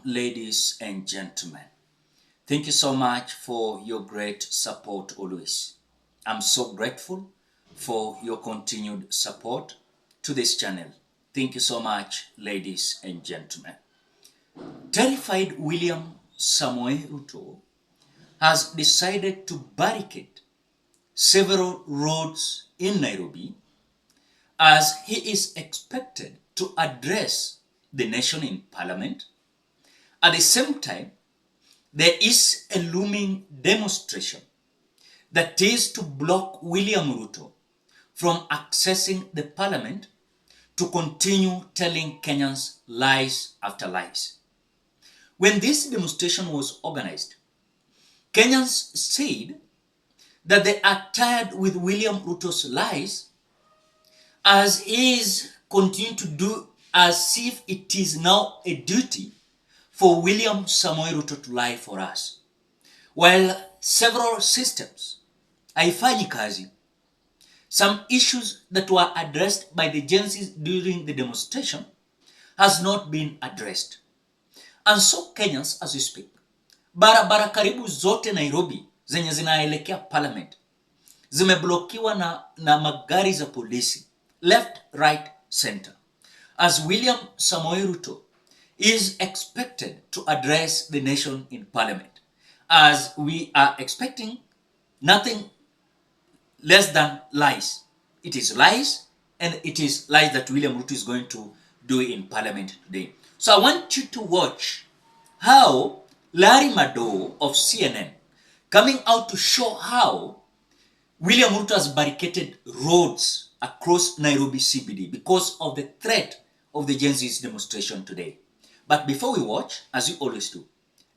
ladies and gentlemen. Thank you so much for your great support always. I'm so grateful for your continued support to this channel. Thank you so much, ladies and gentlemen. Terrified William Samoei Ruto has decided to barricade several roads in Nairobi as he is expected to address the nation in parliament. At the same time, there is a looming demonstration that is to block William Ruto from accessing the parliament to continue telling Kenyans lies after lies. When this demonstration was organized, Kenyans said that they are tired with William Ruto's lies as he is continuing to do as if it is now a duty for William Samoei Ruto to lie for us. While several systems haifanyi kazi, some issues that were addressed by the Gen Zs during the demonstration has not been addressed. And so Kenyans, as we speak, barabara karibu zote Nairobi zenye zinaelekea parliament zimeblokiwa na magari za polisi, left, right, center, as William Samoei Ruto is expected to address the nation in parliament, as we are expecting nothing less than lies. It is lies, and it is lies that William Ruto is going to do in parliament today. So I want you to watch how Larry Madowo of CNN coming out to show how William Ruto has barricaded roads across Nairobi CBD because of the threat of the Gen Z's demonstration today. But before we watch, as you always do,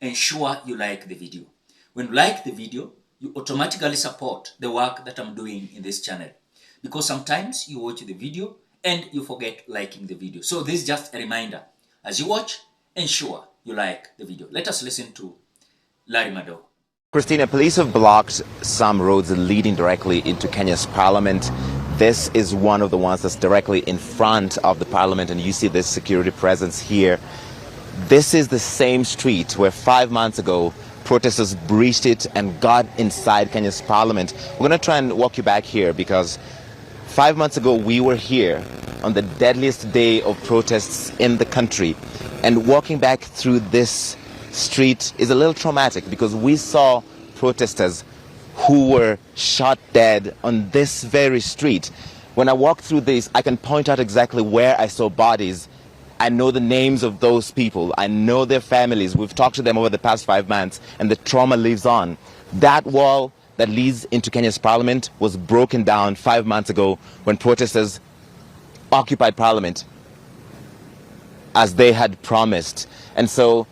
ensure you like the video. When you like the video, you automatically support the work that I'm doing in this channel. Because sometimes you watch the video and you forget liking the video. So this is just a reminder. As you watch, ensure you like the video. Let us listen to Larry Madowo. Christina, police have blocked some roads leading directly into Kenya's parliament. This is one of the ones that's directly in front of the parliament, and you see this security presence here. This is the same street where 5 months ago protesters breached it and got inside Kenya's parliament. We're going to try and walk you back here because 5 months ago we were here on the deadliest day of protests in the country. And walking back through this street is a little traumatic because we saw protesters who were shot dead on this very street. When I walk through this, I can point out exactly where I saw bodies. I know the names of those people. I know their families. We've talked to them over the past 5 months, and the trauma lives on. That wall that leads into Kenya's parliament was broken down 5 months ago when protesters occupied parliament as they had promised. And so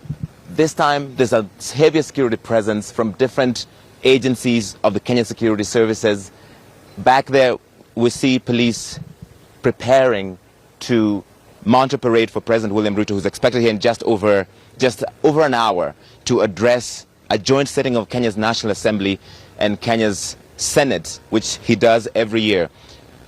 this time there's a heavier security presence from different agencies of the Kenya Security Services. Back there we see police preparing to mount a parade for President William Ruto, who's expected here in just over an hour to address a joint sitting of Kenya's National Assembly and Kenya's Senate, which he does every year.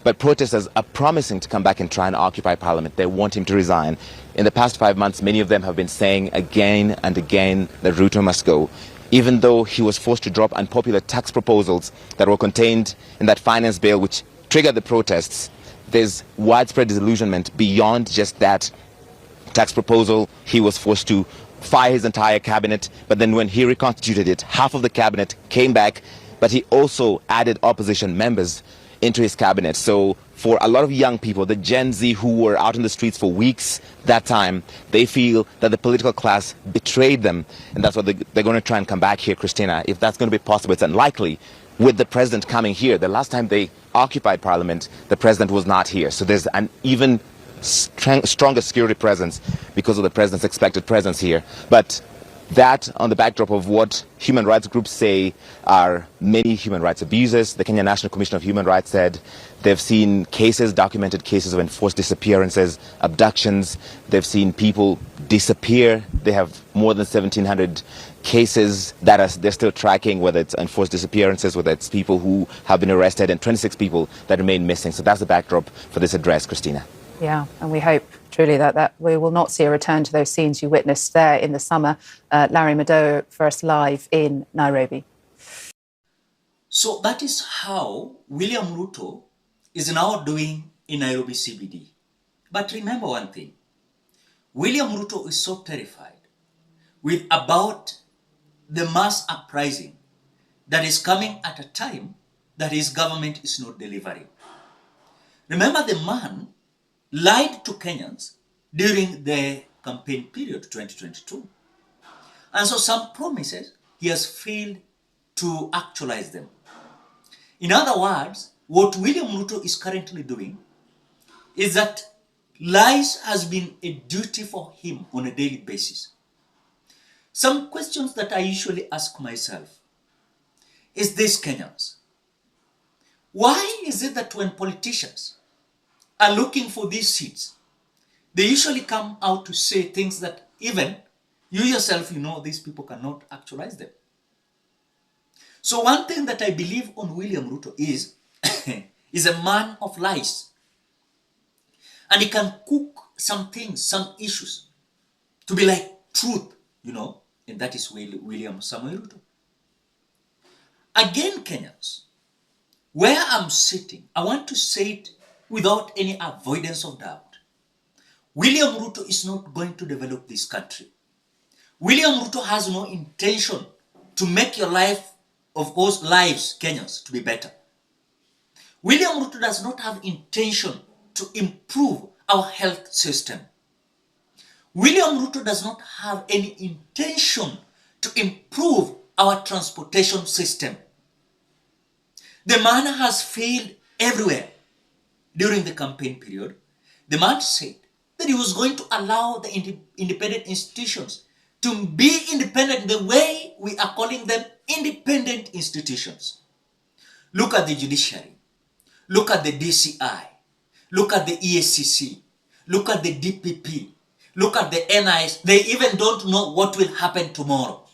But protesters are promising to come back and try and occupy parliament. They want him to resign. In the past 5 months, many of them have been saying again and again that Ruto must go, even though he was forced to drop unpopular tax proposals that were contained in that finance bill which triggered the protests. There's widespread disillusionment beyond just that tax proposal. He was forced to fire his entire cabinet, but then when he reconstituted it, half of the cabinet came back, but he also added opposition members into his cabinet. So for a lot of young people, the Gen Z who were out in the streets for weeks that time, they feel that the political class betrayed them, and that's what they're going to try and come back here, Christina. If that's going to be possible, it's unlikely with the president coming here. The last time they occupied parliament, the president was not here. So there's an even stronger security presence because of the president's expected presence here. But that on the backdrop of what human rights groups say are many human rights abuses. The Kenya National Commission of Human Rights said they've seen cases, documented cases of enforced disappearances, abductions. They've seen people disappear. They have more than 1,700 cases that they're still tracking, whether it's enforced disappearances, whether it's people who have been arrested, and 26 people that remain missing. So that's the backdrop for this address, Christina. Yeah, and we hope truly that we will not see a return to those scenes you witnessed there in the summer. Larry Madowo, first live in Nairobi. So that is how William Ruto is now doing in Nairobi CBD. But remember one thing, William Ruto is so terrified with about the mass uprising that is coming at a time that his government is not delivering. Remember, the man lied to Kenyans during the campaign period 2022. And so some promises, he has failed to actualize them. In other words, what William Ruto is currently doing is that lies has been a duty for him on a daily basis. Some questions that I usually ask myself is this, Kenyans. Why is it that when politicians are looking for these seats, they usually come out to say things that even you yourself, you know, these people cannot actualize them? So one thing that I believe on William Ruto is, is a man of lies. And he can cook some things, some issues, to be like truth, you know, and that is William Samuel Ruto. Again, Kenyans, where I'm sitting, I want to say it without any avoidance of doubt. William Ruto is not going to develop this country. William Ruto has no intention to make your life, of course, lives, Kenyans, to be better. William Ruto does not have intention to improve our health system. William Ruto does not have any intention to improve our transportation system. The man has failed everywhere during the campaign period. The man said that he was going to allow the independent institutions to be independent the way we are calling them independent institutions. Look at the judiciary. Look at the DCI. Look at the EACC. Look at the DPP. Look at the NIS. They even don't know what will happen tomorrow.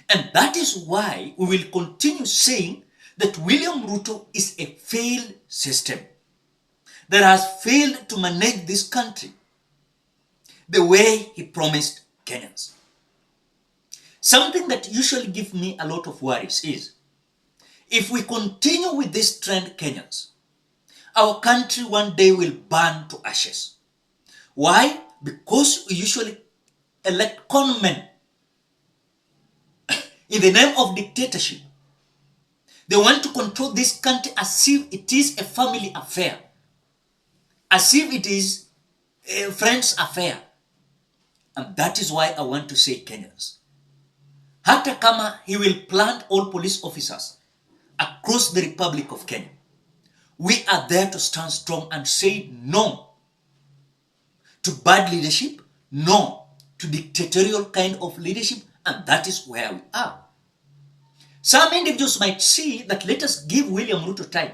And that is why we will continue saying that William Ruto is a failed system that has failed to manage this country the way he promised Kenyans. Something that usually gives me a lot of worries is, if we continue with this trend, Kenyans, our country one day will burn to ashes. Why? Because we usually elect conmen in the name of dictatorship. They want to control this country as if it is a family affair, as if it is a friend's affair. And that is why I want to say, Kenyans, hata kama he will plant all police officers across the Republic of Kenya, we are there to stand strong and say no to bad leadership, no to dictatorial kind of leadership, and that is where we are. Some individuals might see that let us give William Ruto time,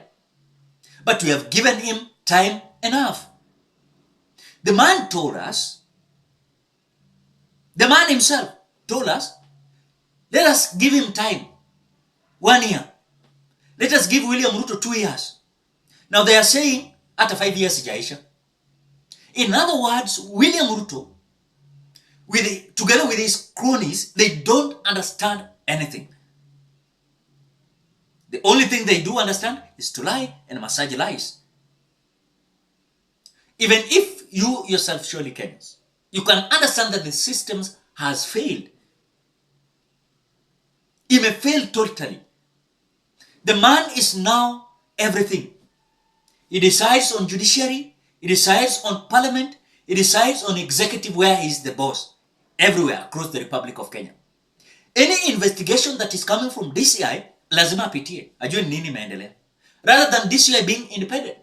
but we have given him time enough. The man told us, the man himself told us, let us give him time, 1 year. Let us give William Ruto 2 years. Now they are saying, after 5 years, Jaisha. In other words, William Ruto, together with his cronies, they don't understand anything. The only thing they do understand is to lie and massage lies. Even if you yourself surely can, you can understand that the system has failed. It may fail totally. The man is now everything. He decides on judiciary, he decides on parliament, he decides on executive where he is the boss. Everywhere across the Republic of Kenya. Any investigation that is coming from DCI, lazima apitie, ajue nini imeendelea. Rather than DCI being independent.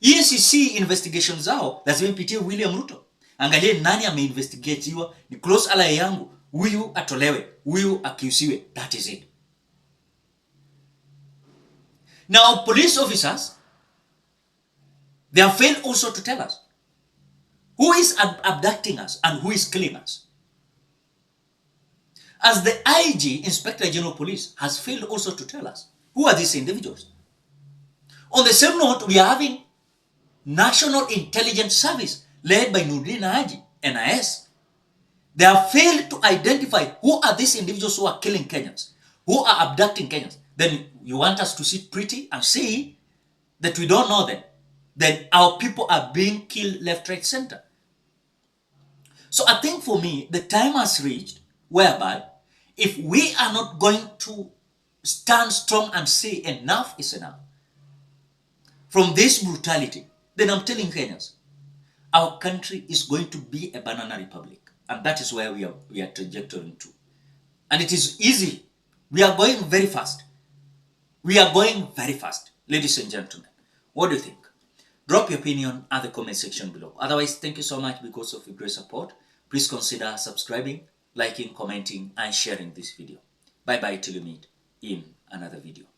EACC investigation zao, lazima ipitie William Ruto. Angalie nani ameinvestigatiwa, ni close ally yangu, huyu atolewe, huyu akiusiwe. That is it. Now, police officers, they have failed also to tell us who is abducting us and who is killing us. As the IG, Inspector General Police, has failed also to tell us who are these individuals. On the same note, we are having National Intelligence Service, led by Nurdin Haji, NIS. They have failed to identify who are these individuals who are killing Kenyans, who are abducting Kenyans. Then you want us to sit pretty and see that we don't know them. Then our people are being killed left, right, center. So I think for me, the time has reached whereby if we are not going to stand strong and say enough is enough from this brutality, then I'm telling Kenyans, our country is going to be a banana republic. And that is where we are trajectorying to. And it is easy. We are going very fast. We are going very fast. Ladies and gentlemen, what do you think? Drop your opinion at the comment section below. Otherwise, thank you so much because of your great support. Please consider subscribing, liking, commenting, and sharing this video. Bye-bye till you meet in another video.